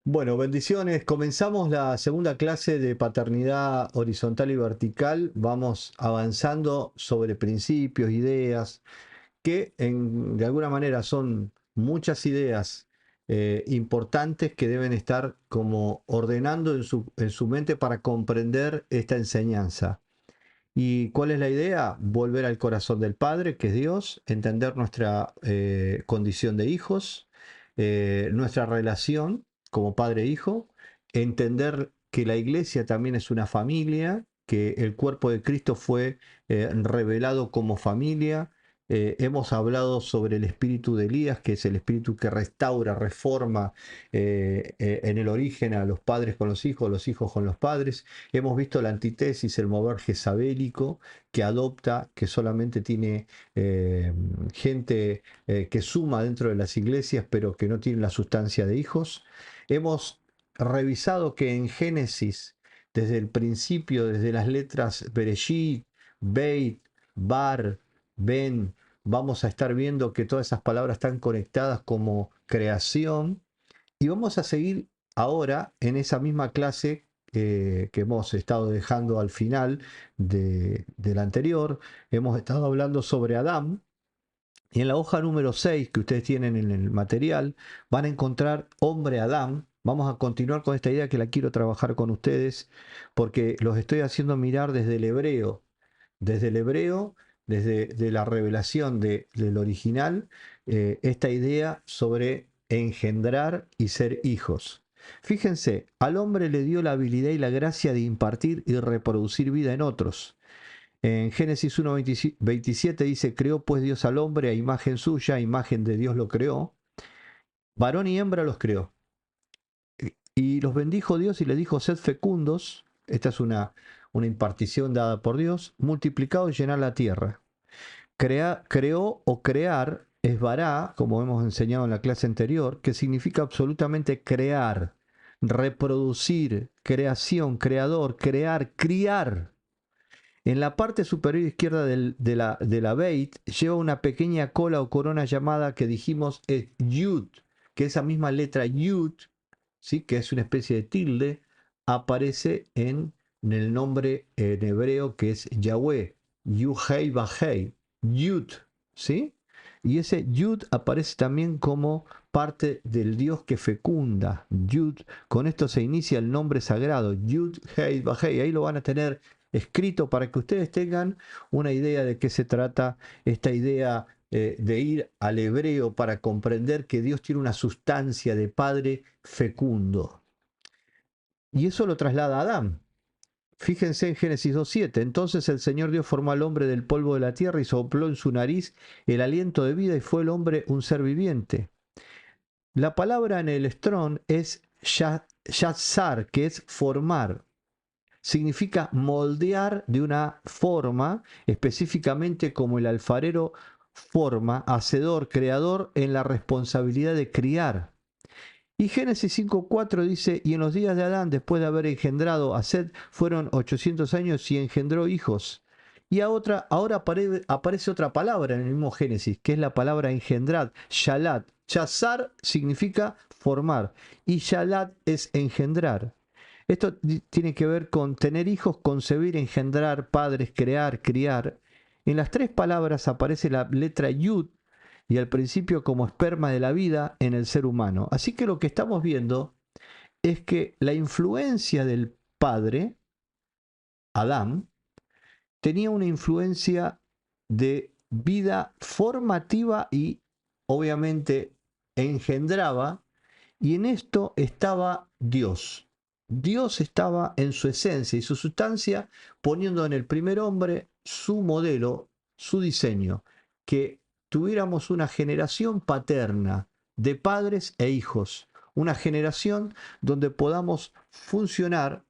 Bueno, bendiciones. Comenzamos la segunda clase de paternidad horizontal y vertical. Vamos avanzando sobre principios, ideas, que de alguna manera son muchas ideas importantes que deben estar como ordenando en su mente para comprender esta enseñanza. ¿Y cuál es la idea? Volver al corazón del Padre, que es Dios, entender nuestra condición de hijos, nuestra relación como padre-hijo, entender que la iglesia también es una familia, que el cuerpo de Cristo fue revelado como familia. Hemos hablado sobre el espíritu de Elías, que es el espíritu que restaura, reforma en el origen a los padres con los hijos con los padres. Hemos visto la antítesis, el mover jezabélico, que adopta, que solamente tiene gente que suma dentro de las iglesias, pero que no tiene la sustancia de hijos. Hemos revisado que en Génesis, desde el principio, desde las letras Bereshit, Beit, Bar, Ben, vamos a estar viendo que todas esas palabras están conectadas como creación. Y vamos a seguir ahora en esa misma clase que hemos estado dejando al final de la anterior. Hemos estado hablando sobre Adán. Y en la hoja número 6 que ustedes tienen en el material van a encontrar hombre Adán. Vamos a continuar con esta idea que la quiero trabajar con ustedes porque los estoy haciendo mirar desde el hebreo, desde de la revelación del original, esta idea sobre engendrar y ser hijos. Fíjense, al hombre le dio la habilidad y la gracia de impartir y reproducir vida en otros. En Génesis 1:27 dice, creó pues Dios al hombre a imagen suya, a imagen de Dios lo creó, varón y hembra los creó. Y los bendijo Dios y le dijo, sed fecundos, esta es una impartición dada por Dios, multiplicado y llenar la tierra. Creó o crear es vará, como hemos enseñado en la clase anterior, que significa absolutamente crear, reproducir, creación, creador, crear, criar. En la parte superior izquierda de la Beit lleva una pequeña cola o corona llamada que dijimos es Yud, que esa misma letra Yud, ¿sí? Que es una especie de tilde, aparece en el nombre en hebreo que es Yahweh, Yuhei Bajei, Yud, ¿sí? Y ese Yud aparece también como parte del Dios que fecunda, Yud. Con esto se inicia el nombre sagrado, Yud Hei Bajei. Ahí lo van a tener escrito para que ustedes tengan una idea de qué se trata esta idea de ir al hebreo para comprender que Dios tiene una sustancia de Padre fecundo. Y eso lo traslada a Adán. Fíjense en Génesis 2:7. Entonces el Señor Dios formó al hombre del polvo de la tierra y sopló en su nariz el aliento de vida y fue el hombre un ser viviente. La palabra en el Strong es yatzar, que es formar. Significa moldear de una forma, específicamente como el alfarero forma, hacedor, creador, en la responsabilidad de criar. Y Génesis 5:4 dice, y en los días de Adán, después de haber engendrado a Set, fueron 800 años y engendró hijos. Y ahora aparece otra palabra en el mismo Génesis, que es la palabra engendrad, shalat. Chazar significa formar y shalat es engendrar. Esto tiene que ver con tener hijos, concebir, engendrar, padres, crear, criar. En las tres palabras aparece la letra yud y al principio como esperma de la vida en el ser humano. Así que lo que estamos viendo es que la influencia del padre, Adán, tenía una influencia de vida formativa y obviamente engendraba, y en esto estaba Dios. Dios estaba en su esencia y su sustancia poniendo en el primer hombre su modelo, su diseño, que tuviéramos una generación paterna de padres e hijos, una generación donde podamos funcionar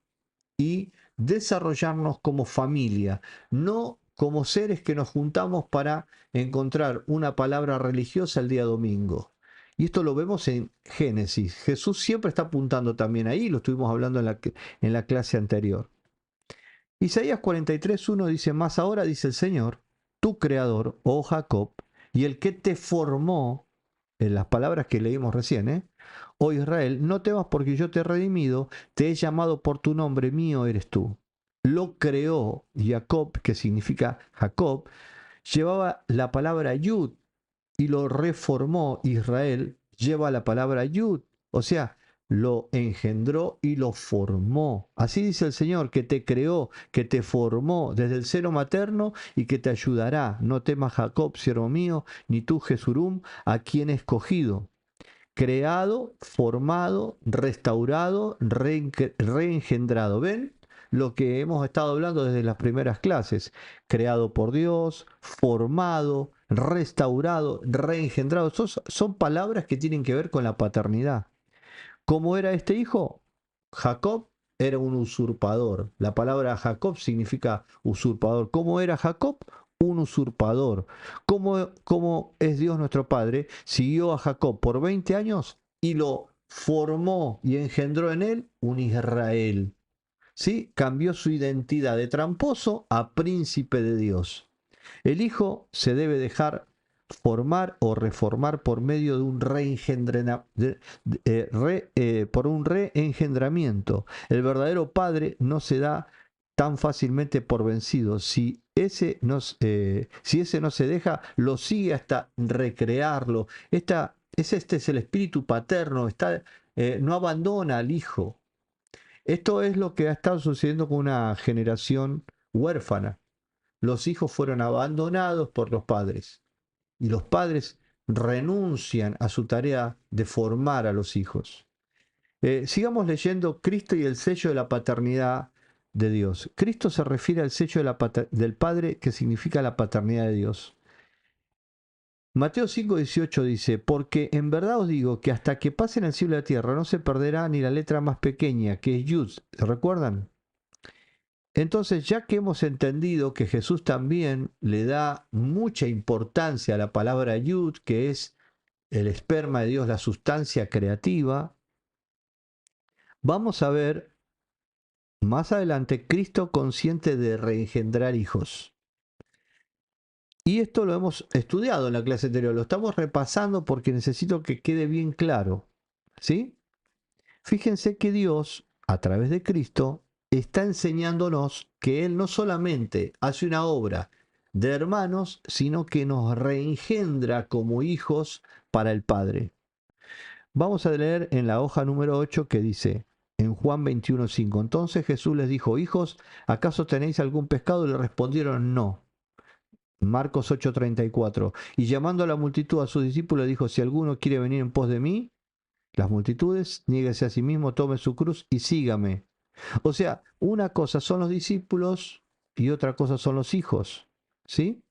y desarrollarnos como familia, no como seres que nos juntamos para encontrar una palabra religiosa el día domingo. Y esto lo vemos en Génesis. Jesús siempre está apuntando también ahí, lo estuvimos hablando en la clase anterior. Isaías 43:1 dice, más ahora dice el Señor, tu creador, oh Jacob, y el que te formó, en las palabras que leímos recién, ¿eh? Oh Israel, no temas porque yo te he redimido, te he llamado por tu nombre, mío eres tú. Lo creó Jacob, que significa Jacob, llevaba la palabra Yud y lo reformó Israel, lleva la palabra Yud, o sea, lo engendró y lo formó. Así dice el Señor, que te creó, que te formó desde el seno materno y que te ayudará. No temas Jacob, siervo mío, ni tú Jesurum, a quien he escogido. Creado, formado, restaurado, reengendrado. ¿Ven? Lo que hemos estado hablando desde las primeras clases. Creado por Dios, formado, restaurado, reengendrado. Son palabras que tienen que ver con la paternidad. ¿Cómo era este hijo? Jacob era un usurpador. La palabra Jacob significa usurpador. ¿Cómo era Jacob? Un usurpador. ¿Cómo es Dios nuestro Padre? Siguió a Jacob por 20 años y lo formó y engendró en él un Israel. ¿Sí? Cambió su identidad de tramposo a príncipe de Dios. El hijo se debe dejar formar o reformar por medio de un por un reengendramiento. El verdadero padre no se da tan fácilmente por vencido. Si ese no se deja, lo sigue hasta recrearlo. Este es el espíritu paterno, no abandona al hijo. Esto es lo que ha estado sucediendo con una generación huérfana. Los hijos fueron abandonados por los padres y los padres renuncian a su tarea de formar a los hijos. Sigamos leyendo Cristo y el sello de la paternidad de Dios. Cristo se refiere al sello del Padre, que significa la paternidad de Dios. Mateo 5:18 dice, porque en verdad os digo que hasta que pasen el cielo y la tierra no se perderá ni la letra más pequeña, que es Yud. ¿Se recuerdan? Entonces, ya que hemos entendido que Jesús también le da mucha importancia a la palabra Yud, que es el esperma de Dios, la sustancia creativa, vamos a ver más adelante Cristo consciente de reengendrar hijos. Y esto lo hemos estudiado en la clase anterior, lo estamos repasando porque necesito que quede bien claro. ¿Sí? Fíjense que Dios, a través de Cristo, está enseñándonos que Él no solamente hace una obra de hermanos, sino que nos reengendra como hijos para el Padre. Vamos a leer en la hoja número 8 que dice, en Juan 21:5, entonces Jesús les dijo, hijos, ¿acaso tenéis algún pescado? Y le respondieron, no. Marcos 8:34, y llamando a la multitud a sus discípulos, dijo, si alguno quiere venir en pos de mí, las multitudes, niéguese a sí mismo, tome su cruz y sígame. O sea, una cosa son los discípulos y otra cosa son los hijos. ¿Sí?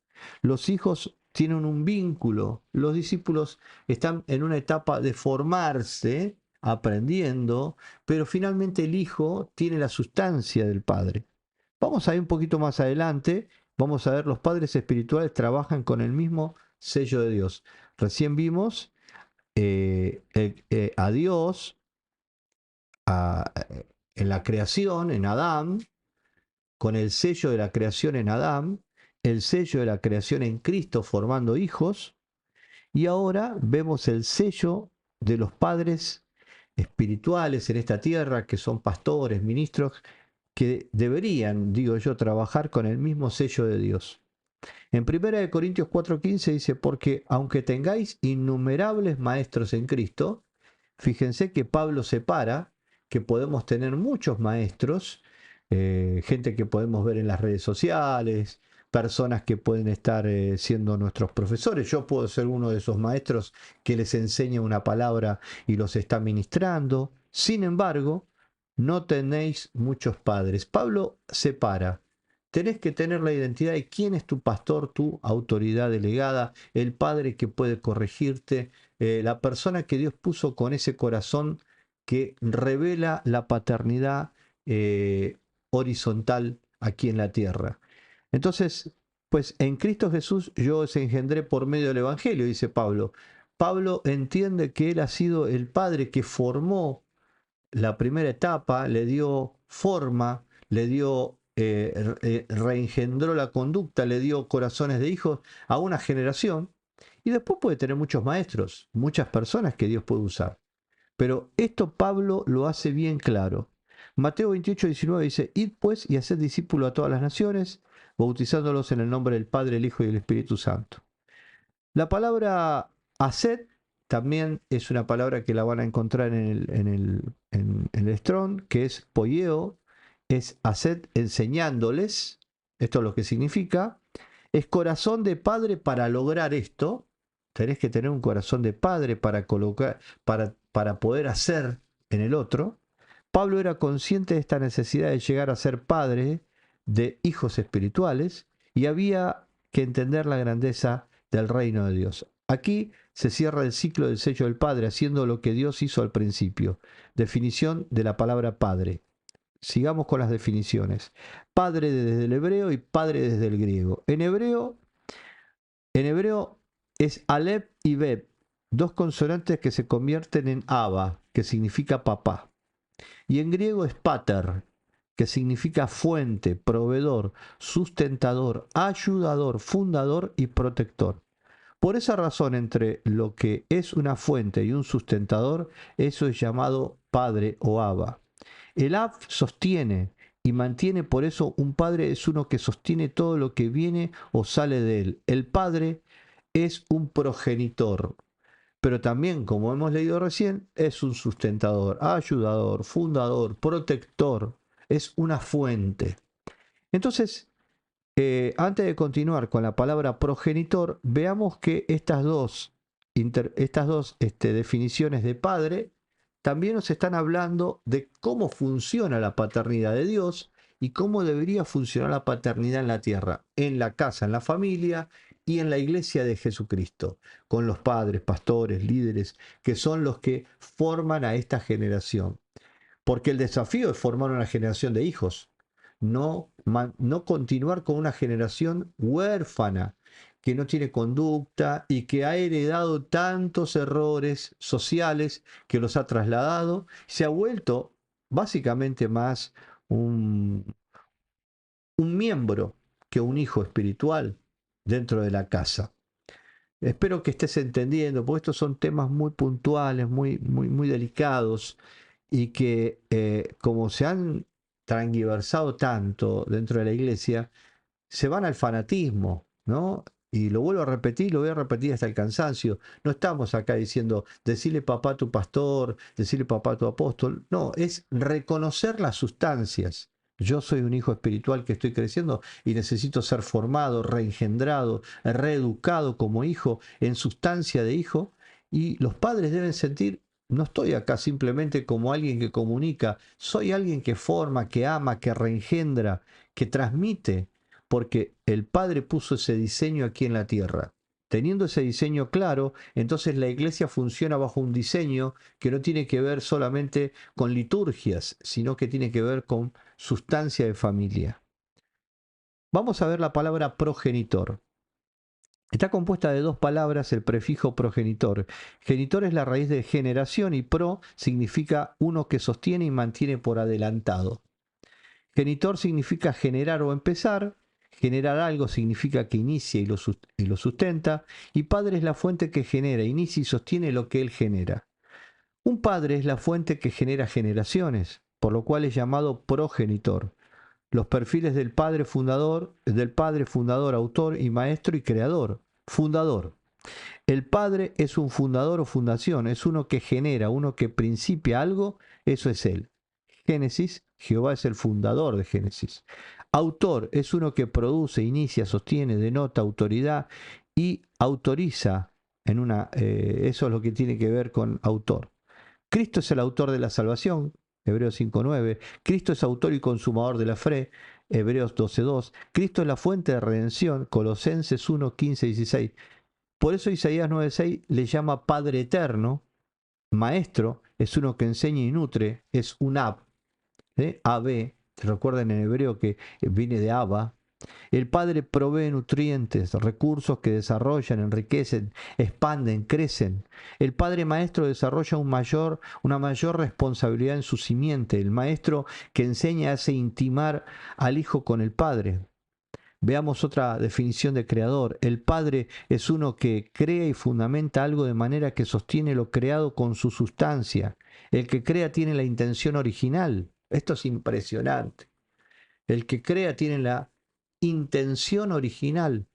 Los hijos tienen un vínculo, los discípulos están en una etapa de formarse, aprendiendo, pero finalmente el hijo tiene la sustancia del padre. Vamos a ir un poquito más adelante, vamos a ver, los padres espirituales trabajan con el mismo sello de Dios. Recién vimos a Dios a- en la creación, en Adán, con el sello de la creación en Adán, el sello de la creación en Cristo formando hijos, y ahora vemos el sello de los padres espirituales en esta tierra, que son pastores, ministros, que deberían, digo yo, trabajar con el mismo sello de Dios. En 1 Corintios 4:15 dice, porque aunque tengáis innumerables maestros en Cristo, fíjense que Pablo separa que podemos tener muchos maestros, gente que podemos ver en las redes sociales, personas que pueden estar siendo nuestros profesores. Yo puedo ser uno de esos maestros que les enseña una palabra y los está ministrando. Sin embargo, no tenéis muchos padres. Pablo separa. Tenés que tener la identidad de quién es tu pastor, tu autoridad delegada, el padre que puede corregirte, la persona que Dios puso con ese corazón que revela la paternidad horizontal aquí en la tierra. Entonces, pues en Cristo Jesús yo os engendré por medio del Evangelio, dice Pablo. Pablo entiende que él ha sido el padre que formó la primera etapa, le dio forma, le dio, reengendró la conducta, le dio corazones de hijos a una generación, Y después puede tener muchos maestros, muchas personas que Dios puede usar. Pero esto Pablo lo hace bien claro. Mateo 28:19 dice, id pues y haced discípulos a todas las naciones, bautizándolos en el nombre del Padre, el Hijo y el Espíritu Santo. La palabra haced también es una palabra que la van a encontrar en el Strong, que es poieo, es haced enseñándoles, esto es lo que significa, es corazón de padre para lograr esto, tenés que tener un corazón de padre para colocar, para poder hacer en el otro. Pablo era consciente de esta necesidad de llegar a ser padre de hijos espirituales y había que entender la grandeza del reino de Dios. Aquí se cierra el ciclo del sello del Padre, haciendo lo que Dios hizo al principio. Definición de la palabra Padre. Sigamos con las definiciones. Padre desde el hebreo y Padre desde el griego. En hebreo es Alep y Beb, dos consonantes que se convierten en Abba, que significa papá. Y en griego es Pater, que significa fuente, proveedor, sustentador, ayudador, fundador y protector. Por esa razón, entre lo que es una fuente y un sustentador, eso es llamado padre o Abba. El Ab sostiene y mantiene, por eso un padre es uno que sostiene todo lo que viene o sale de él. El padre es un progenitor, pero también, como hemos leído recién, es un sustentador, ayudador, fundador, protector, es una fuente. Entonces, antes de continuar con la palabra progenitor, veamos que estas dos definiciones de padre también nos están hablando de cómo funciona la paternidad de Dios y cómo debería funcionar la paternidad en la tierra, en la casa, en la familia y en la iglesia de Jesucristo, con los padres, pastores, líderes, que son los que forman a esta generación. Porque el desafío es formar una generación de hijos, no continuar con una generación huérfana que no tiene conducta y que ha heredado tantos errores sociales que los ha trasladado, se ha vuelto básicamente más un, un miembro que un hijo espiritual dentro de la casa. Espero que estés entendiendo, porque estos son temas muy puntuales, muy, muy, muy delicados y que como se han transgiversado tanto dentro de la iglesia, se van al fanatismo, ¿no? Y lo vuelvo a repetir, lo voy a repetir hasta el cansancio. No estamos acá diciendo, decirle papá a tu pastor, decirle papá a tu apóstol. No, es reconocer las sustancias. Yo soy un hijo espiritual que estoy creciendo y necesito ser formado, reengendrado, reeducado como hijo, en sustancia de hijo. Y los padres deben sentir, no estoy acá simplemente como alguien que comunica, soy alguien que forma, que ama, que reengendra, que transmite, porque el Padre puso ese diseño aquí en la tierra. Teniendo ese diseño claro, entonces la iglesia funciona bajo un diseño que no tiene que ver solamente con liturgias, sino que tiene que ver con sustancia de familia. Vamos a ver la palabra progenitor. Está compuesta de dos palabras, el prefijo progenitor. Genitor es la raíz de generación y pro significa uno que sostiene y mantiene por adelantado. Genitor significa generar o empezar. Generar algo significa que inicia y lo sustenta. Y padre es la fuente que genera, inicia y sostiene lo que él genera. Un padre es la fuente que genera generaciones, por lo cual es llamado progenitor. Los perfiles del padre fundador, autor y maestro y creador. Fundador. El padre es un fundador o fundación, es uno que genera, uno que principia algo, eso es él. Génesis, Jehová es el fundador de Génesis. Autor es uno que produce, inicia, sostiene, denota autoridad y autoriza eso es lo que tiene que ver con autor. Cristo es el autor de la salvación, Hebreos 5:9. Cristo es autor y consumador de la fe, Hebreos 12:2. Cristo es la fuente de redención, Colosenses 1:15-16. Por eso Isaías 9:6 le llama Padre eterno. Maestro es uno que enseña y nutre, es un Ab, AB, te recuerdan en hebreo que viene de Abba. El Padre provee nutrientes, recursos que desarrollan, enriquecen, expanden, crecen. El Padre Maestro desarrolla una mayor responsabilidad en su simiente. El Maestro que enseña hace intimar al Hijo con el Padre. Veamos otra definición de creador. El Padre es uno que crea y fundamenta algo de manera que sostiene lo creado con su sustancia. El que crea tiene la intención original. Esto es impresionante. El que crea tiene la intención original.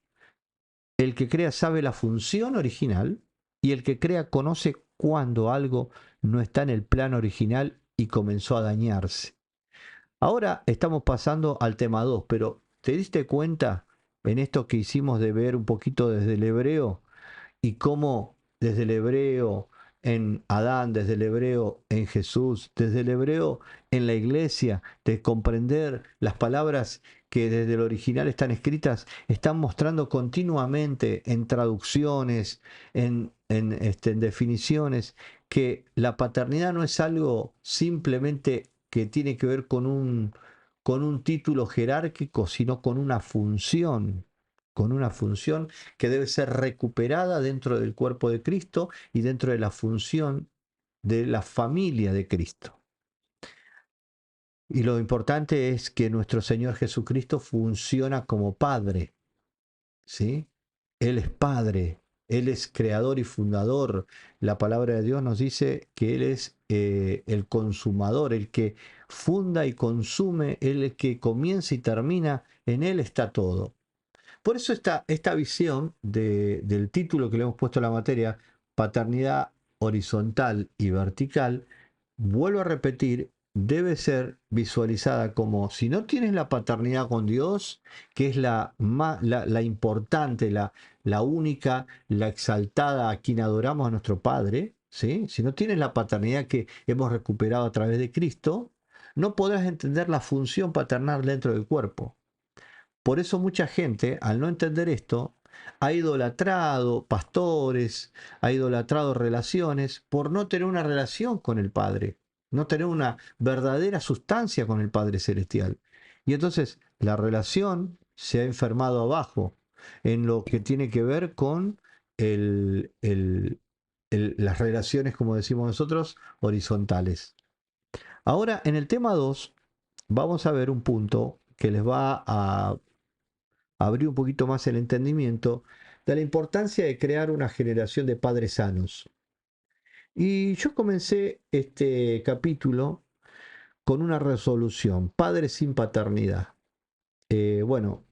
El que crea sabe la función original y el que crea conoce cuando algo no está en el plan original y comenzó a dañarse. Ahora estamos pasando al tema 2, pero ¿te diste cuenta en esto que hicimos de ver un poquito desde el hebreo y cómo desde el hebreo en Adán, desde el hebreo en Jesús, desde el hebreo en la iglesia, de comprender las palabras que desde el original están escritas, están mostrando continuamente en traducciones, en definiciones, que la paternidad no es algo simplemente que tiene que ver con un título jerárquico, sino con una función que debe ser recuperada dentro del cuerpo de Cristo y dentro de la función de la familia de Cristo. Y lo importante es que nuestro Señor Jesucristo funciona como Padre, ¿sí? Él es Padre, Él es creador y fundador. La palabra de Dios nos dice que Él es el consumador, el que funda y consume, el que comienza y termina, en Él está todo. Por eso esta visión del título que le hemos puesto a la materia, paternidad horizontal y vertical, vuelvo a repetir, debe ser visualizada como si no tienes la paternidad con Dios, que es la importante, la única, la exaltada a quien adoramos a nuestro Padre, ¿sí? Si no tienes la paternidad que hemos recuperado a través de Cristo, no podrás entender la función paternal dentro del cuerpo. Por eso mucha gente, al no entender esto, ha idolatrado pastores, ha idolatrado relaciones por no tener una relación con el Padre, no tener una verdadera sustancia con el Padre Celestial. Y entonces la relación se ha enfermado abajo en lo que tiene que ver con las relaciones, como decimos nosotros, horizontales. Ahora, en el tema 2, vamos a ver un punto que les va a abrir un poquito más el entendimiento de la importancia de crear una generación de padres sanos. Y yo comencé este capítulo con una resolución, padres sin paternidad. Bueno,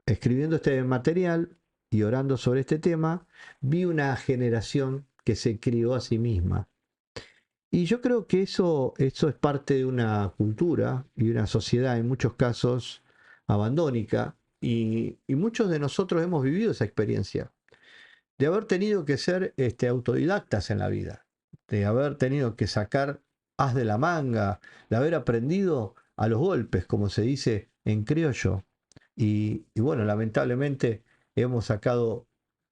escribiendo este material y orando sobre este tema, vi una generación que se crió a sí misma. Y yo creo que eso es parte de una cultura y una sociedad en muchos casos abandónica y muchos de nosotros hemos vivido esa experiencia de haber tenido que ser autodidactas en la vida, de haber tenido que sacar as de la manga, de haber aprendido a los golpes, como se dice en criollo. Y bueno, lamentablemente hemos sacado,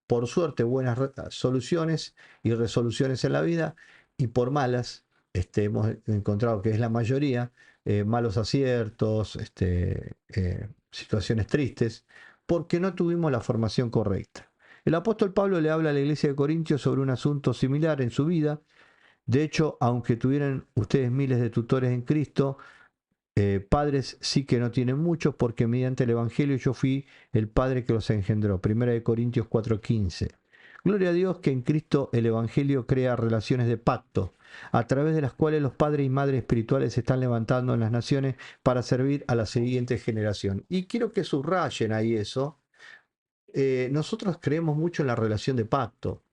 por suerte, buenas soluciones y resoluciones en la vida, y por malas, hemos encontrado que es la mayoría, malos aciertos, situaciones tristes, porque no tuvimos la formación correcta. El apóstol Pablo le habla a la iglesia de Corintios sobre un asunto similar en su vida. De hecho, aunque tuvieran ustedes miles de tutores en Cristo, padres sí que no tienen muchos, porque mediante el Evangelio yo fui el padre que los engendró. 1 Corintios 4:15. Gloria a Dios que en Cristo el Evangelio crea relaciones de pacto, a través de las cuales los padres y madres espirituales se están levantando en las naciones para servir a la siguiente generación. Y quiero que subrayen ahí eso. Nosotros creemos mucho en la relación de pacto.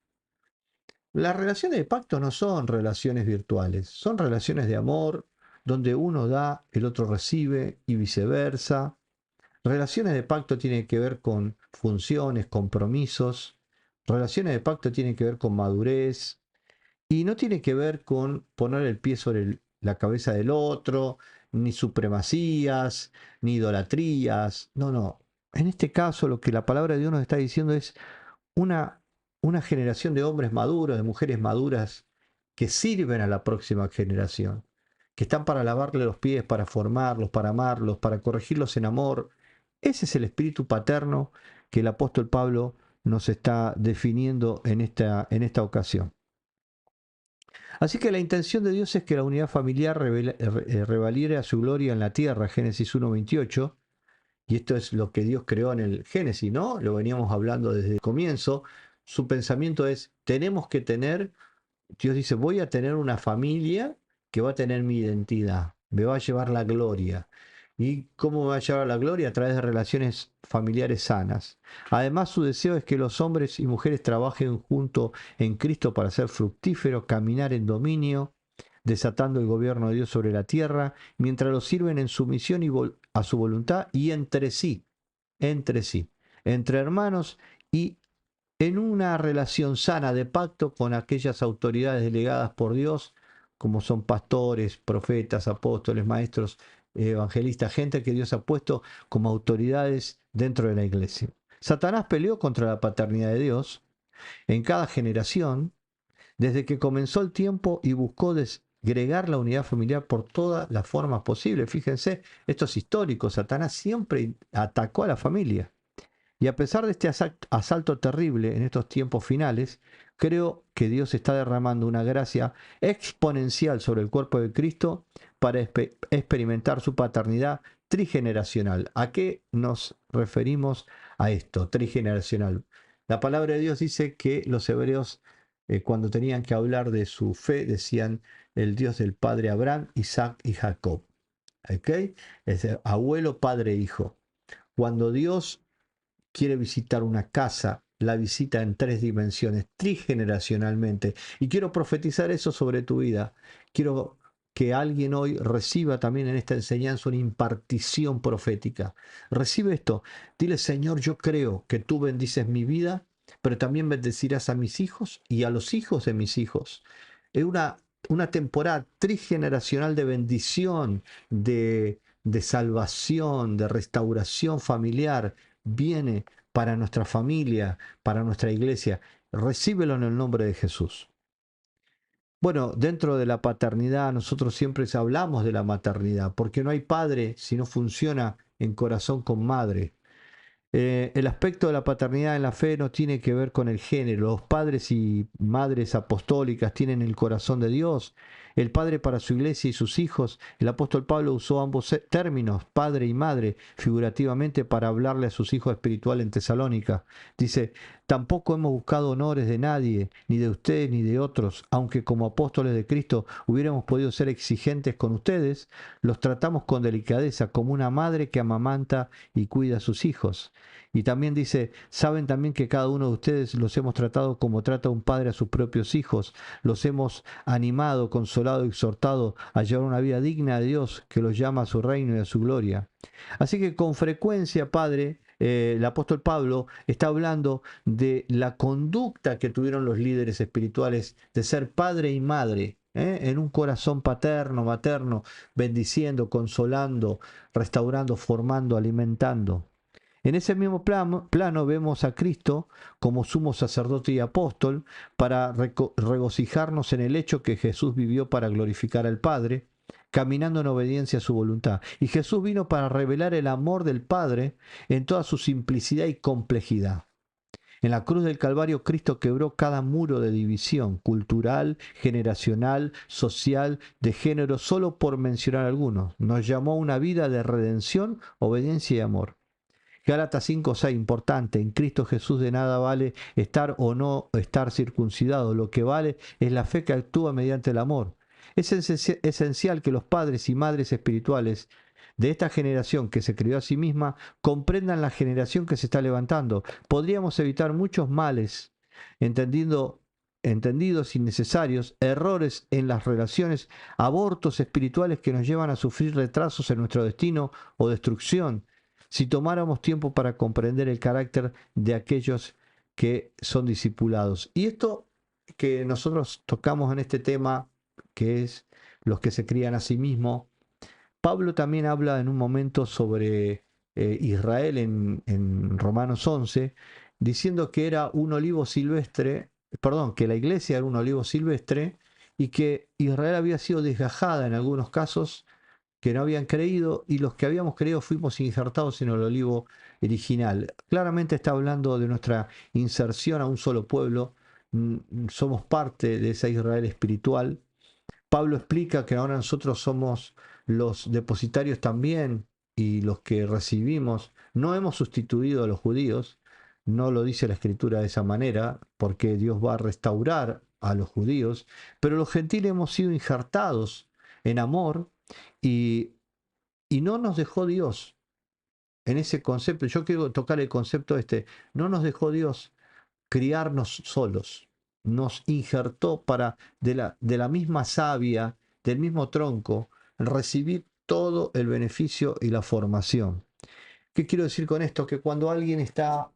Las relaciones de pacto no son relaciones virtuales, son relaciones de amor, donde uno da, el otro recibe y viceversa. Relaciones de pacto tienen que ver con funciones, compromisos. Relaciones de pacto tienen que ver con madurez y no tiene que ver con poner el pie sobre la cabeza del otro, ni supremacías, ni idolatrías. No, no. En este caso lo que la palabra de Dios nos está diciendo es una, una generación de hombres maduros, de mujeres maduras, que sirven a la próxima generación, que están para lavarle los pies, para formarlos, para amarlos, para corregirlos en amor. Ese es el espíritu paterno que el apóstol Pablo nos está definiendo en esta ocasión. Así que la intención de Dios es que la unidad familiar revaliere a su gloria en la tierra, Génesis 1:28, y esto es lo que Dios creó en el Génesis, ¿no? Lo veníamos hablando desde el comienzo. Su pensamiento es, tenemos que tener, Dios dice, voy a tener una familia que va a tener mi identidad, me va a llevar la gloria. ¿Y cómo me va a llevar la gloria? A través de relaciones familiares sanas. Además, su deseo es que los hombres y mujeres trabajen juntos en Cristo para ser fructíferos, caminar en dominio, desatando el gobierno de Dios sobre la tierra, mientras los sirven en sumisión a su voluntad y entre sí, entre hermanos y en una relación sana de pacto con aquellas autoridades delegadas por Dios, como son pastores, profetas, apóstoles, maestros, evangelistas, gente que Dios ha puesto como autoridades dentro de la iglesia. Satanás peleó contra la paternidad de Dios en cada generación, desde que comenzó el tiempo y buscó desgregar la unidad familiar por todas las formas posibles. Fíjense, esto es histórico, Satanás siempre atacó a la familia. Y a pesar de este asalto terrible en estos tiempos finales, creo que Dios está derramando una gracia exponencial sobre el cuerpo de Cristo para experimentar su paternidad trigeneracional. ¿A qué nos referimos a esto, trigeneracional? La palabra de Dios dice que los hebreos, cuando tenían que hablar de su fe, decían el Dios del padre Abraham, Isaac y Jacob. ¿Ok? Es decir, abuelo, padre, hijo. Cuando Dios quiere visitar una casa, la visita en 3 dimensiones, trigeneracionalmente. Y quiero profetizar eso sobre tu vida. Quiero que alguien hoy reciba también en esta enseñanza una impartición profética. Recibe esto. Dile, Señor, yo creo que tú bendices mi vida, pero también bendecirás a mis hijos y a los hijos de mis hijos. Es una temporada trigeneracional de bendición, de salvación, de restauración familiar, viene para nuestra familia, para nuestra iglesia. Recíbelo en el nombre de Jesús. Bueno, dentro de la paternidad nosotros siempre hablamos de la maternidad, porque no hay padre si no funciona en corazón con madre. El aspecto de la paternidad en la fe no tiene que ver con el género. Los padres y madres apostólicas tienen el corazón de Dios. El padre para su iglesia y sus hijos. El apóstol Pablo usó ambos términos, padre y madre, figurativamente para hablarle a sus hijos espirituales en Tesalónica. Dice, tampoco hemos buscado honores de nadie, ni de ustedes ni de otros, aunque como apóstoles de Cristo hubiéramos podido ser exigentes con ustedes, los tratamos con delicadeza, como una madre que amamanta y cuida a sus hijos. Y también dice, saben también que cada uno de ustedes los hemos tratado como trata un padre a sus propios hijos, los hemos animado, consolado y exhortado a llevar una vida digna de Dios que los llama a su reino y a su gloria. Así que con frecuencia, Padre, el apóstol Pablo está hablando de la conducta que tuvieron los líderes espirituales de ser padre y madre, en un corazón paterno, materno, bendiciendo, consolando, restaurando, formando, alimentando. En ese mismo plano vemos a Cristo como sumo sacerdote y apóstol para regocijarnos en el hecho que Jesús vivió para glorificar al Padre, caminando en obediencia a su voluntad. Y Jesús vino para revelar el amor del Padre en toda su simplicidad y complejidad. En la cruz del Calvario, Cristo quebró cada muro de división cultural, generacional, social, de género, solo por mencionar algunos. Nos llamó a una vida de redención, obediencia y amor. Gálatas 5:6, importante, en Cristo Jesús de nada vale estar o no estar circuncidado, lo que vale es la fe que actúa mediante el amor. Es esencial que los padres y madres espirituales de esta generación que se crió a sí misma comprendan la generación que se está levantando. Podríamos evitar muchos males, entendidos innecesarios, errores en las relaciones, abortos espirituales que nos llevan a sufrir retrasos en nuestro destino o destrucción si tomáramos tiempo para comprender el carácter de aquellos que son discipulados. Y esto que nosotros tocamos en este tema, que es los que se crían a sí mismos, Pablo también habla en un momento sobre Israel en Romanos 11, diciendo que era un olivo silvestre, perdón, que la iglesia era un olivo silvestre y que Israel había sido desgajada en algunos casos que no habían creído y los que habíamos creído fuimos injertados en el olivo original. Claramente está hablando de nuestra inserción a un solo pueblo, somos parte de esa Israel espiritual. Pablo explica que ahora nosotros somos los depositarios también y los que recibimos, no hemos sustituido a los judíos, no lo dice la escritura de esa manera, porque Dios va a restaurar a los judíos, pero los gentiles hemos sido injertados en amor y, y no nos dejó Dios en ese concepto. Yo quiero tocar el concepto este, no nos dejó Dios criarnos solos, nos injertó para de la misma savia, del mismo tronco, recibir todo el beneficio y la formación. ¿Qué quiero decir con esto? Que cuando alguien está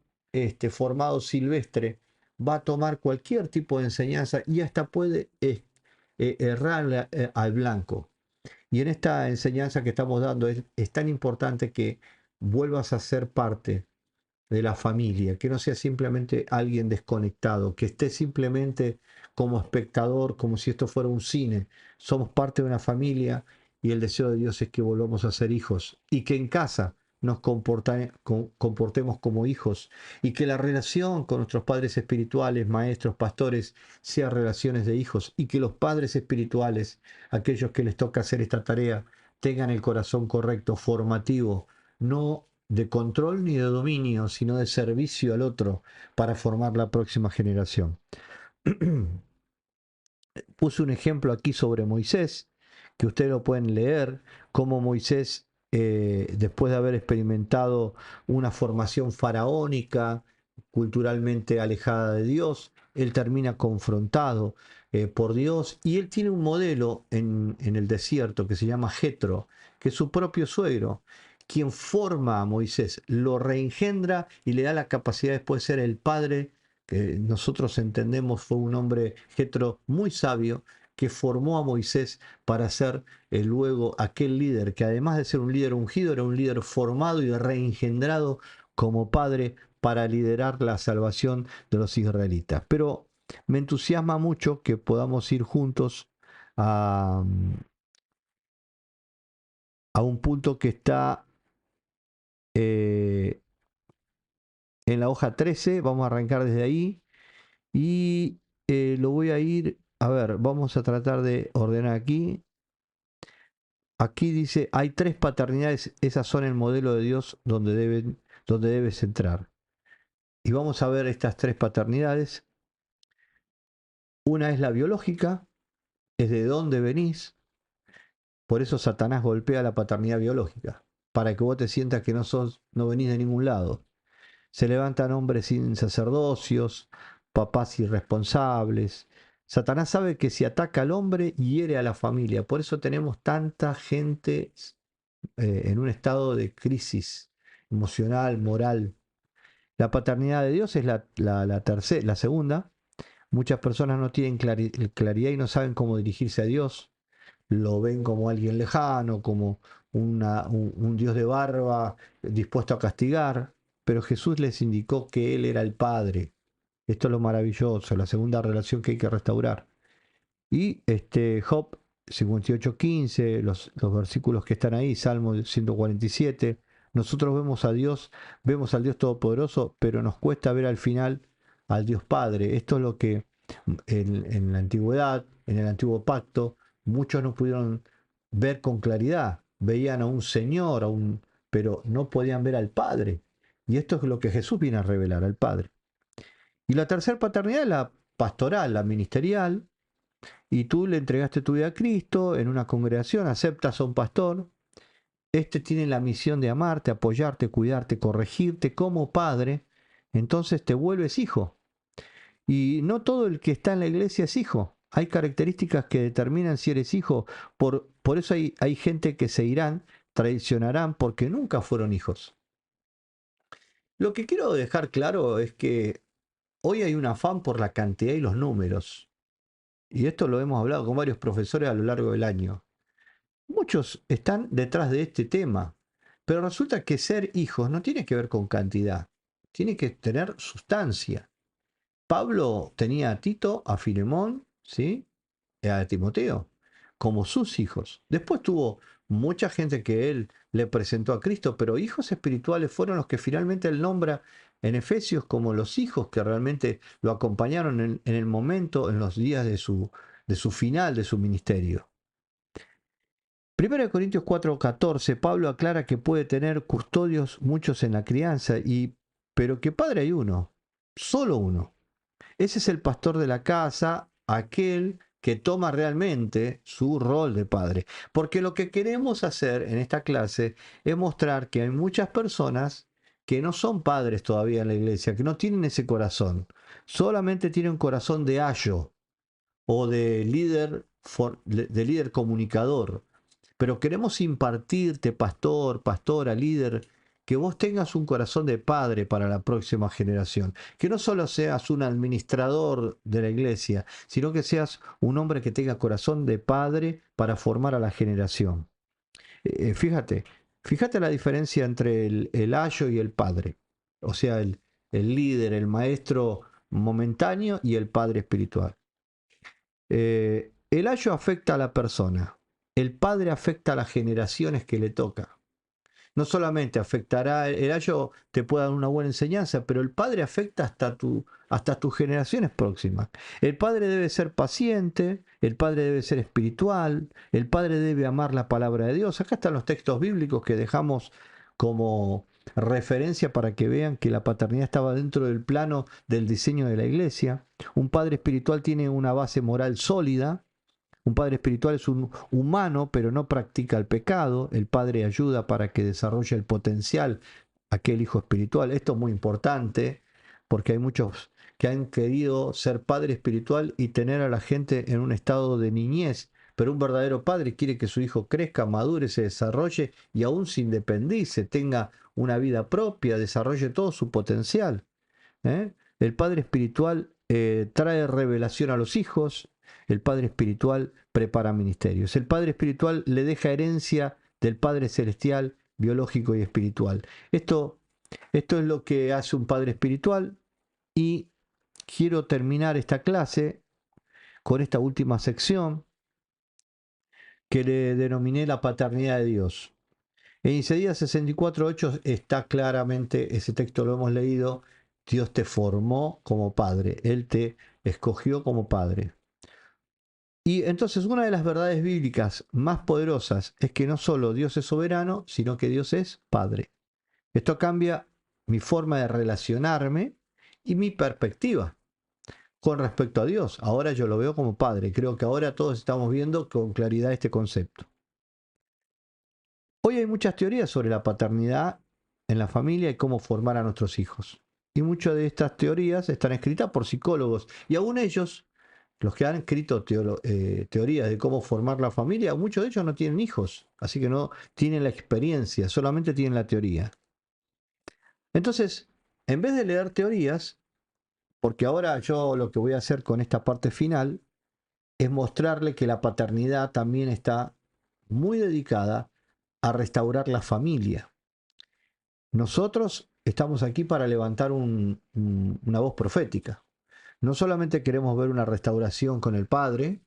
formado silvestre, va a tomar cualquier tipo de enseñanza y hasta puede errar al blanco. Y en esta enseñanza que estamos dando es tan importante que vuelvas a ser parte de la familia, que no sea simplemente alguien desconectado, que esté simplemente como espectador, como si esto fuera un cine. Somos parte de una familia y el deseo de Dios es que volvamos a ser hijos y que en casa nos comportemos como hijos y que la relación con nuestros padres espirituales, maestros, pastores, sea relaciones de hijos y que los padres espirituales, aquellos que les toca hacer esta tarea, tengan el corazón correcto, formativo, no de control ni de dominio, sino de servicio al otro para formar la próxima generación. Puse un ejemplo aquí sobre Moisés, que ustedes lo pueden leer, cómo Moisés, después de haber experimentado una formación faraónica, culturalmente alejada de Dios, él termina confrontado por Dios y él tiene un modelo en el desierto que se llama Jetro, que es su propio suegro, quien forma a Moisés, lo reengendra y le da la capacidad después de ser el padre que nosotros entendemos fue un hombre Jetro muy sabio que formó a Moisés para ser luego aquel líder que además de ser un líder ungido era un líder formado y reengendrado como padre para liderar la salvación de los israelitas. Pero me entusiasma mucho que podamos ir juntos a, a un punto que está eh, en la hoja 13, vamos a arrancar desde ahí. Y lo voy a ir, a ver, vamos a tratar de ordenar aquí. Aquí dice, hay tres paternidades, esas son el modelo de Dios donde debes entrar. Y vamos a ver estas tres paternidades. Una es la biológica, es de dónde venís. Por eso Satanás golpea la paternidad biológica, para que vos te sientas que no venís de ningún lado. Se levantan hombres sin sacerdocios, papás irresponsables. Satanás sabe que si ataca al hombre, hiere a la familia. Por eso tenemos tanta gente en un estado de crisis emocional, moral. La paternidad de Dios es la segunda. Muchas personas no tienen claridad y no saben cómo dirigirse a Dios. Lo ven como alguien lejano, como un Dios de barba dispuesto a castigar, pero Jesús les indicó que Él era el Padre. Esto es lo maravilloso, la segunda relación que hay que restaurar. Y Job 58:15, los versículos que están ahí, Salmo 147, nosotros vemos al Dios Todopoderoso, pero nos cuesta ver al final al Dios Padre. Esto es lo que en la antigüedad, en el antiguo pacto, muchos no pudieron ver con claridad. Veían a un Señor, pero no podían ver al Padre. Y esto es lo que Jesús viene a revelar, al Padre. Y la tercera paternidad es la pastoral, la ministerial, y tú le entregaste tu vida a Cristo en una congregación, aceptas a un pastor, este tiene la misión de amarte, apoyarte, cuidarte, corregirte como padre, entonces te vuelves hijo. Y no todo el que está en la iglesia es hijo. Hay características que determinan si eres hijo. Por eso hay gente que se irán, traicionarán porque nunca fueron hijos. Lo que quiero dejar claro es que hoy hay un afán por la cantidad y los números. Y esto lo hemos hablado con varios profesores a lo largo del año. Muchos están detrás de este tema, pero resulta que ser hijos no tiene que ver con cantidad, tiene que tener sustancia. Pablo tenía a Tito, a Filemón, ¿sí? A Timoteo, como sus hijos. Después tuvo mucha gente que él le presentó a Cristo, pero hijos espirituales fueron los que finalmente él nombra en Efesios como los hijos que realmente lo acompañaron en el momento, en los días de su final, de su ministerio. 1 Corintios 4:14, Pablo aclara que puede tener custodios muchos en la crianza, pero que padre hay uno, solo uno. Ese es el pastor de la casa, aquel que toma realmente su rol de padre. Porque lo que queremos hacer en esta clase es mostrar que hay muchas personas que no son padres todavía en la iglesia, que no tienen ese corazón. Solamente tienen un corazón de ayo o de líder comunicador. Pero queremos impartirte, pastor, pastora, líder, que vos tengas un corazón de padre para la próxima generación. Que no solo seas un administrador de la iglesia, sino que seas un hombre que tenga corazón de padre para formar a la generación. Fíjate, fíjate la diferencia entre el ayo y el padre. O sea, el líder, el maestro momentáneo y el padre espiritual. El ayo afecta a la persona, el padre afecta a las generaciones que le toca. No solamente afectará, el ayo te puede dar una buena enseñanza, pero el padre afecta hasta tus generaciones próximas. El padre debe ser paciente, el padre debe ser espiritual, el padre debe amar la palabra de Dios. Acá están los textos bíblicos que dejamos como referencia para que vean que la paternidad estaba dentro del plano del diseño de la iglesia. Un padre espiritual tiene una base moral sólida. Un padre espiritual es un humano, pero no practica el pecado. El padre ayuda para que desarrolle el potencial aquel hijo espiritual. Esto es muy importante porque hay muchos que han querido ser padre espiritual y tener a la gente en un estado de niñez. Pero un verdadero padre quiere que su hijo crezca, madure, se desarrolle y aún se independice, tenga una vida propia, desarrolle todo su potencial. El padre espiritual trae revelación a los hijos, el padre espiritual prepara ministerios. El padre espiritual le deja herencia del Padre celestial, biológico y espiritual. Esto es lo que hace un padre espiritual y quiero terminar esta clase con esta última sección que le denominé la paternidad de Dios. En Isaías 64:8 está claramente, ese texto lo hemos leído, Dios te formó como padre, Él te escogió como padre. Y entonces una de las verdades bíblicas más poderosas es que no solo Dios es soberano, sino que Dios es padre. Esto cambia mi forma de relacionarme y mi perspectiva con respecto a Dios. Ahora yo lo veo como padre. Creo que ahora todos estamos viendo con claridad este concepto. Hoy hay muchas teorías sobre la paternidad en la familia y cómo formar a nuestros hijos. Y muchas de estas teorías están escritas por psicólogos. Y aún ellos, los que han escrito teorías de cómo formar la familia, muchos de ellos no tienen hijos. Así que no tienen la experiencia, solamente tienen la teoría. Entonces, en vez de leer teorías, porque ahora yo lo que voy a hacer con esta parte final es mostrarle que la paternidad también está muy dedicada a restaurar la familia. Nosotros estamos aquí para levantar una voz profética. No solamente queremos ver una restauración con el Padre,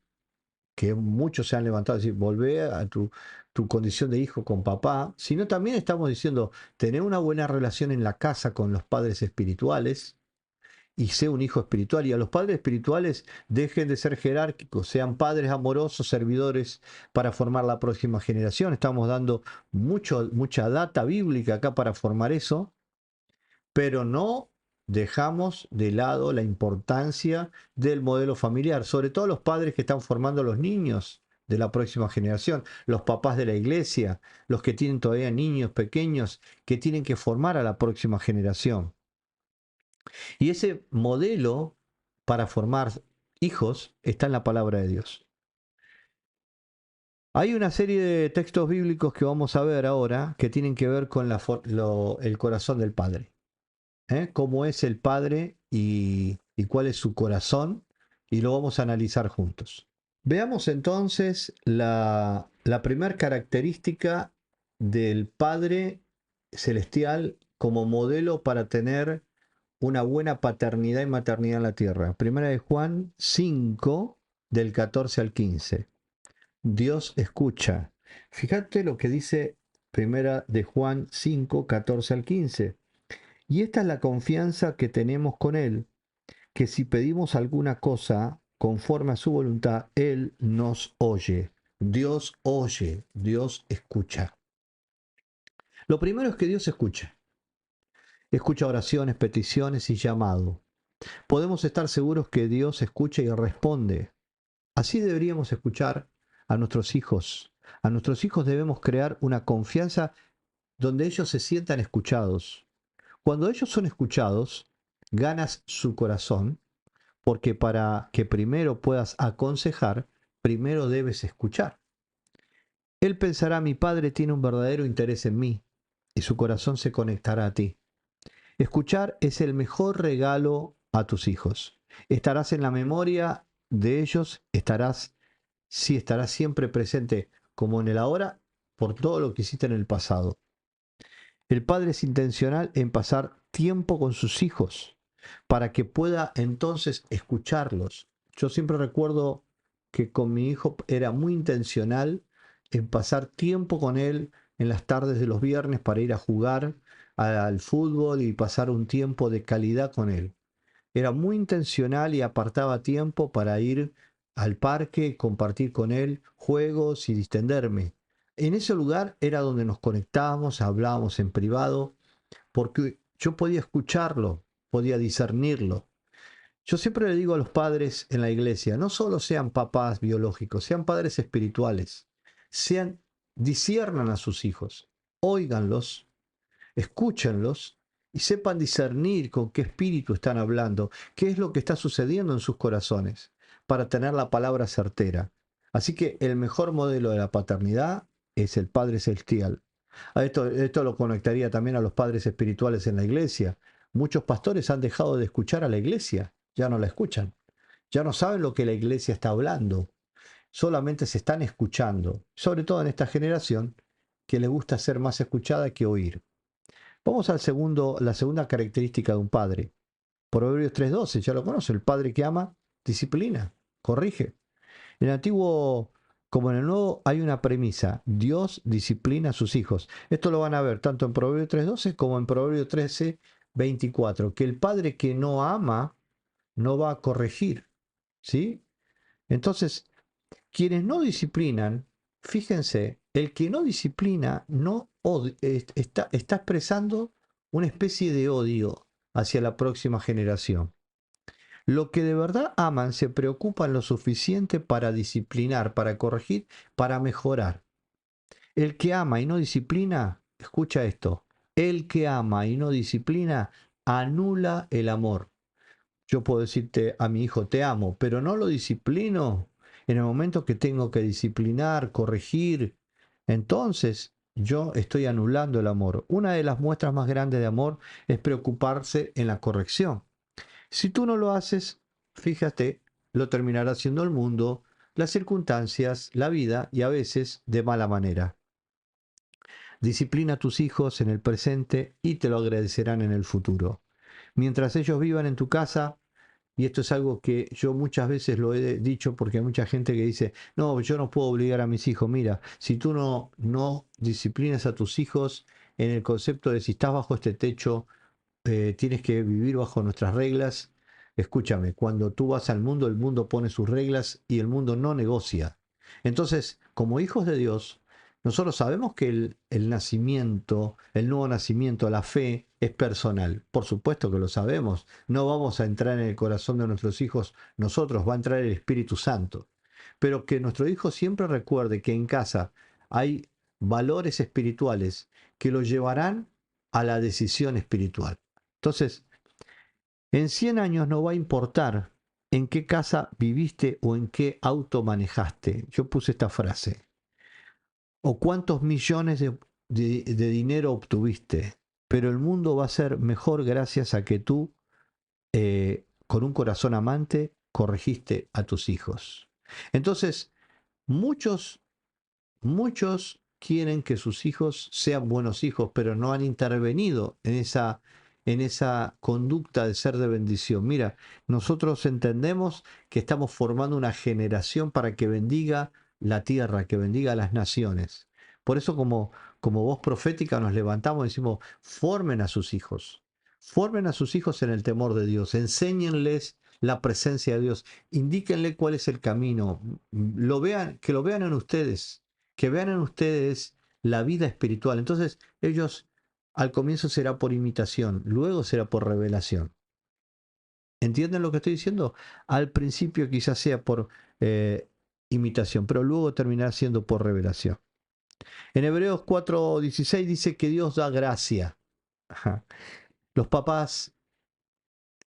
que muchos se han levantado y decir, volvé a tu condición de hijo con papá, sino también estamos diciendo, tener una buena relación en la casa con los padres espirituales y sé un hijo espiritual. Y a los padres espirituales dejen de ser jerárquicos, sean padres amorosos, servidores para formar la próxima generación. Estamos dando mucha data bíblica acá para formar eso, pero no dejamos de lado la importancia del modelo familiar, sobre todo los padres que están formando a los niños de la próxima generación, los papás de la iglesia, los que tienen todavía niños pequeños que tienen que formar a la próxima generación. Y ese modelo para formar hijos está en la palabra de Dios. Hay una serie de textos bíblicos que vamos a ver ahora que tienen que ver con el corazón del Padre. Cómo es el Padre y cuál es su corazón, y lo vamos a analizar juntos. Veamos entonces la primera característica del Padre Celestial como modelo para tener una buena paternidad y maternidad en la tierra. Primera de Juan 5, del 14 al 15. Dios escucha. Fíjate lo que dice Primera de Juan 5, 14 al 15. Y esta es la confianza que tenemos con Él, que si pedimos alguna cosa conforme a su voluntad, Él nos oye. Dios oye, Dios escucha. Lo primero es que Dios escucha. Escucha oraciones, peticiones y llamado. Podemos estar seguros que Dios escucha y responde. Así deberíamos escuchar a nuestros hijos. A nuestros hijos debemos crear una confianza donde ellos se sientan escuchados. Cuando ellos son escuchados, ganas su corazón, porque para que primero puedas aconsejar, primero debes escuchar. Él pensará, mi padre tiene un verdadero interés en mí, y su corazón se conectará a ti. Escuchar es el mejor regalo a tus hijos. Estarás en la memoria de ellos, estarás siempre presente como en el ahora por todo lo que hiciste en el pasado. El padre es intencional en pasar tiempo con sus hijos para que pueda entonces escucharlos. Yo siempre recuerdo que con mi hijo era muy intencional en pasar tiempo con él en las tardes de los viernes para ir a jugar al fútbol y pasar un tiempo de calidad con él. Era muy intencional y apartaba tiempo para ir al parque, compartir con él juegos y distenderme. En ese lugar era donde nos conectábamos, hablábamos en privado, porque yo podía escucharlo, podía discernirlo. Yo siempre le digo a los padres en la iglesia, no solo sean papás biológicos, sean padres espirituales, disciernan a sus hijos, óiganlos, escúchenlos y sepan discernir con qué espíritu están hablando, qué es lo que está sucediendo en sus corazones, para tener la palabra certera. Así que el mejor modelo de la paternidad es el Padre Celestial. Esto lo conectaría también a los padres espirituales en la iglesia. Muchos pastores han dejado de escuchar a la iglesia, ya no la escuchan, ya no saben lo que la iglesia está hablando, solamente se están escuchando, sobre todo en esta generación que le gusta ser más escuchada que oír. Vamos la segunda característica de un padre. Proverbios 3:12, ya lo conoce, el padre que ama, disciplina, corrige. En el antiguo como en el nuevo hay una premisa, Dios disciplina a sus hijos. Esto lo van a ver tanto en Proverbios 3:12 como en Proverbios 13:24, que el padre que no ama no va a corregir, ¿sí? Entonces, quienes no disciplinan, fíjense, el que no disciplina está expresando una especie de odio hacia la próxima generación. Lo que de verdad aman se preocupan lo suficiente para disciplinar, para corregir, para mejorar. El que ama y no disciplina, escucha esto, el que ama y no disciplina anula el amor. Yo puedo decirte a mi hijo te amo, pero no lo disciplino en el momento que tengo que disciplinar, corregir. Entonces yo estoy anulando el amor. Una de las muestras más grandes de amor es preocuparse en la corrección. Si tú no lo haces, fíjate, lo terminará haciendo el mundo, las circunstancias, la vida y a veces de mala manera. Disciplina a tus hijos en el presente y te lo agradecerán en el futuro. Mientras ellos vivan en tu casa, y esto es algo que yo muchas veces lo he dicho porque hay mucha gente que dice, no, yo no puedo obligar a mis hijos. Mira, si tú no disciplinas a tus hijos en el concepto de si estás bajo este techo, tienes que vivir bajo nuestras reglas. Escúchame, cuando tú vas al mundo, el mundo pone sus reglas y el mundo no negocia. Entonces, como hijos de Dios, nosotros sabemos que el nacimiento, el nuevo nacimiento, la fe es personal. Por supuesto que lo sabemos. No vamos a entrar en el corazón de nuestros hijos nosotros, va a entrar el Espíritu Santo. Pero que nuestro hijo siempre recuerde que en casa hay valores espirituales que lo llevarán a la decisión espiritual. Entonces, en 100 años no va a importar en qué casa viviste o en qué auto manejaste. Yo puse esta frase. O cuántos millones de dinero obtuviste. Pero el mundo va a ser mejor gracias a que tú, con un corazón amante, corregiste a tus hijos. Entonces, muchos Muchos quieren que sus hijos sean buenos hijos, pero no han intervenido en esa conducta de ser de bendición. Mira, nosotros entendemos que estamos formando una generación para que bendiga la tierra, que bendiga las naciones. Por eso como voz profética nos levantamos y decimos, formen a sus hijos en el temor de Dios, enséñenles la presencia de Dios. Indíquenle cuál es el camino. Que lo vean en ustedes, que vean en ustedes la vida espiritual. Entonces, ellos al comienzo será por imitación, luego será por revelación. ¿Entienden lo que estoy diciendo? Al principio quizás sea por imitación, pero luego terminará siendo por revelación. En Hebreos 4:16 dice que Dios da gracia. Ajá. Los papás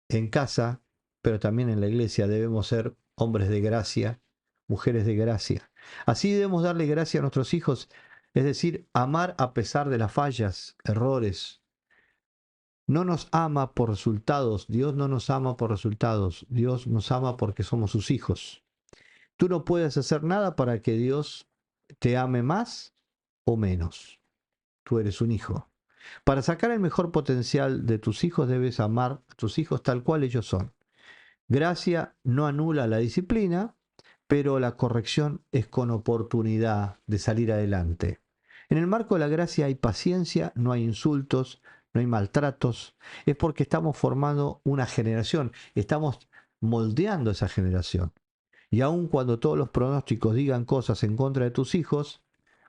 en casa, pero también en la iglesia, debemos ser hombres de gracia, mujeres de gracia. Así debemos darle gracia a nuestros hijos, es decir, amar a pesar de las fallas, errores. No nos ama por resultados, Dios no nos ama por resultados, Dios nos ama porque somos sus hijos. Tú no puedes hacer nada para que Dios te ame más o menos. Tú eres un hijo. Para sacar el mejor potencial de tus hijos debes amar a tus hijos tal cual ellos son. Gracia no anula la disciplina, pero la corrección es con oportunidad de salir adelante. En el marco de la gracia hay paciencia, no hay insultos, no hay maltratos. Es porque estamos formando una generación, estamos moldeando esa generación. Y aun cuando todos los pronósticos digan cosas en contra de tus hijos,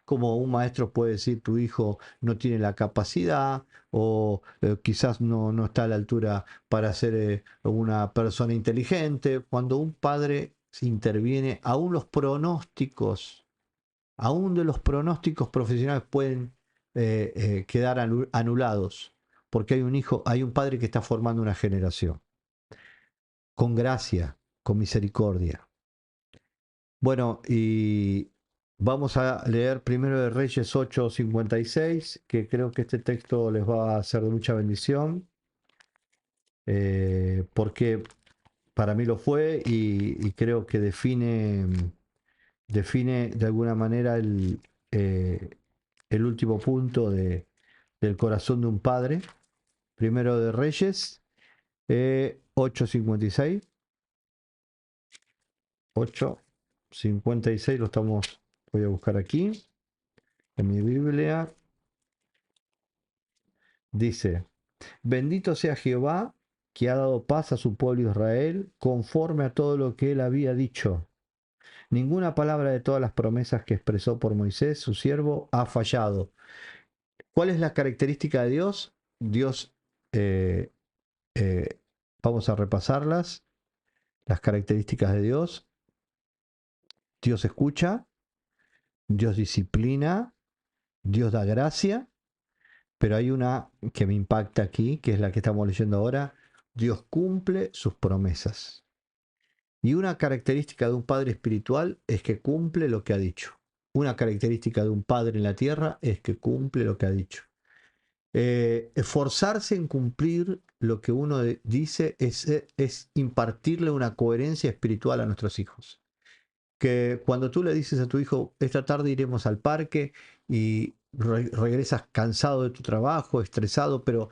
como un maestro puede decir tu hijo no tiene la capacidad o quizás no está a la altura para ser una persona inteligente, cuando un padre se interviene, aún de los pronósticos profesionales pueden quedar anulados, porque hay un hijo, hay un padre que está formando una generación, con gracia, con misericordia. Bueno, y vamos a leer primero de Reyes 8:56, que creo que este texto les va a ser de mucha bendición, porque para mí lo fue y creo que define de alguna manera el último punto del corazón de un padre. Primero de Reyes 8:56. 8:56 lo estamos, voy a buscar aquí en mi Biblia. Dice, bendito sea Jehová, que ha dado paz a su pueblo Israel, conforme a todo lo que él había dicho. Ninguna palabra de todas las promesas que expresó por Moisés, su siervo, ha fallado. ¿Cuál es la característica de Dios? Dios, eh, eh, vamos a repasarlas. Las características de Dios. Dios escucha, Dios disciplina, Dios da gracia, pero hay una que me impacta aquí, que es la que estamos leyendo ahora. Dios cumple sus promesas. Y una característica de un padre espiritual es que cumple lo que ha dicho. Una característica de un padre en la tierra es que cumple lo que ha dicho. Esforzarse en cumplir lo que uno dice es impartirle una coherencia espiritual a nuestros hijos. Que cuando tú le dices a tu hijo, esta tarde iremos al parque y regresas cansado de tu trabajo, estresado, pero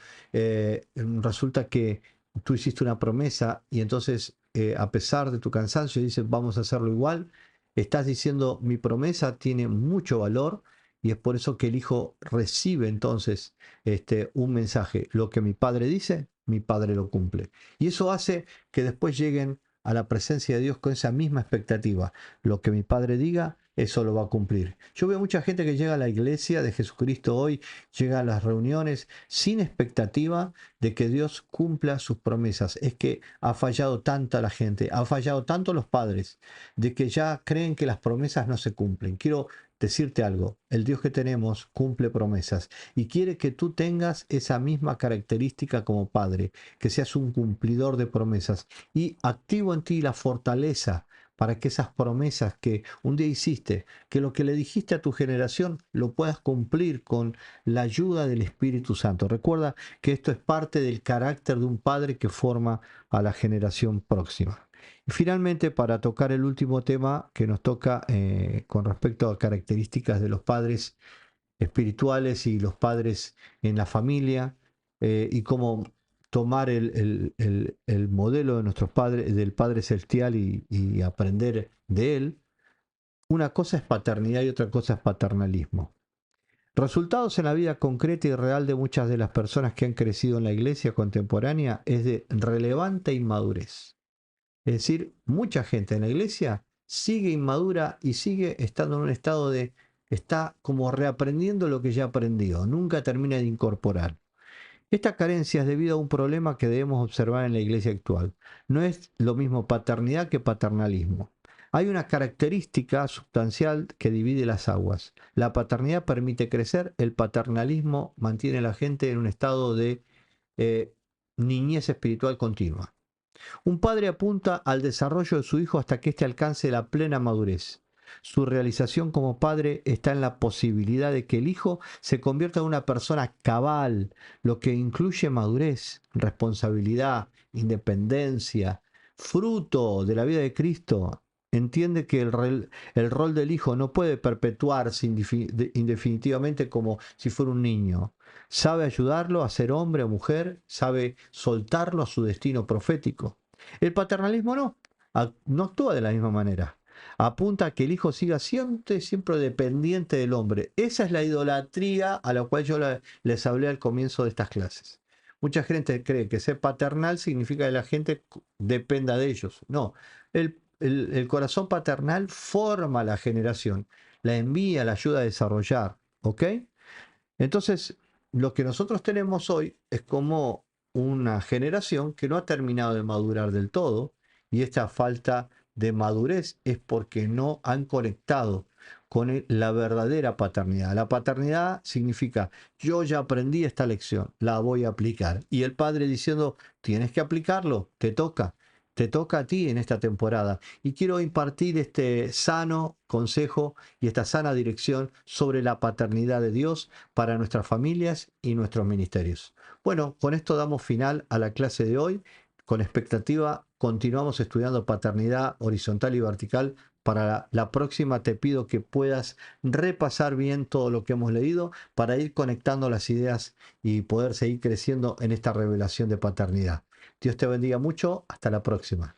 resulta que tú hiciste una promesa y entonces a pesar de tu cansancio dices, vamos a hacerlo igual, estás diciendo, mi promesa tiene mucho valor y es por eso que el hijo recibe entonces un mensaje. Lo que mi padre dice, mi padre lo cumple. Y eso hace que después lleguen a la presencia de Dios con esa misma expectativa. Lo que mi padre diga, eso lo va a cumplir. Yo veo mucha gente que llega a la iglesia de Jesucristo hoy, llega a las reuniones sin expectativa de que Dios cumpla sus promesas. Es que ha fallado tanta la gente, ha fallado tanto los padres, de que ya creen que las promesas no se cumplen. Quiero decirte algo, el Dios que tenemos cumple promesas y quiere que tú tengas esa misma característica como padre, que seas un cumplidor de promesas y activo en ti la fortaleza para que esas promesas que un día hiciste, que lo que le dijiste a tu generación lo puedas cumplir con la ayuda del Espíritu Santo. Recuerda que esto es parte del carácter de un padre que forma a la generación próxima. Y finalmente, para tocar el último tema que nos toca con respecto a características de los padres espirituales y los padres en la familia y cómo tomar el modelo de nuestros padres, del Padre Celestial y aprender de él. Una cosa es paternidad y otra cosa es paternalismo. Resultados en la vida concreta y real de muchas de las personas que han crecido en la iglesia contemporánea es de relevante inmadurez. Es decir, mucha gente en la iglesia sigue inmadura y sigue estando en un estado de, está como reaprendiendo lo que ya aprendió, nunca termina de incorporar. Esta carencia es debido a un problema que debemos observar en la iglesia actual. No es lo mismo paternidad que paternalismo. Hay una característica sustancial que divide las aguas. La paternidad permite crecer, el paternalismo mantiene a la gente en un estado de eh, niñez espiritual continua. Un padre apunta al desarrollo de su hijo hasta que éste alcance la plena madurez. Su realización como padre está en la posibilidad de que el hijo se convierta en una persona cabal, lo que incluye madurez, responsabilidad, independencia, fruto de la vida de Cristo. Entiende que el rol del hijo no puede perpetuarse indefinitivamente como si fuera un niño. Sabe ayudarlo a ser hombre o mujer, sabe soltarlo a su destino profético. El paternalismo no, no actúa de la misma manera. Apunta a que el hijo siga siempre, siempre dependiente del hombre. Esa es la idolatría a la cual yo les hablé al comienzo de estas clases. Mucha gente cree que ser paternal significa que la gente dependa de ellos. No, el corazón paternal forma la generación, la envía, la ayuda a desarrollar. ¿Ok? Entonces, lo que nosotros tenemos hoy es como una generación que no ha terminado de madurar del todo, y esta falta de madurez es porque no han conectado con la verdadera paternidad. La paternidad significa, yo ya aprendí esta lección, la voy a aplicar. Y el padre diciendo, tienes que aplicarlo, te toca a ti en esta temporada. Y quiero impartir este sano consejo y esta sana dirección sobre la paternidad de Dios para nuestras familias y nuestros ministerios. Bueno, con esto damos final a la clase de hoy. Con expectativa, continuamos estudiando paternidad horizontal y vertical. Para la próxima te pido que puedas repasar bien todo lo que hemos leído para ir conectando las ideas y poder seguir creciendo en esta revelación de paternidad. Dios te bendiga mucho. Hasta la próxima.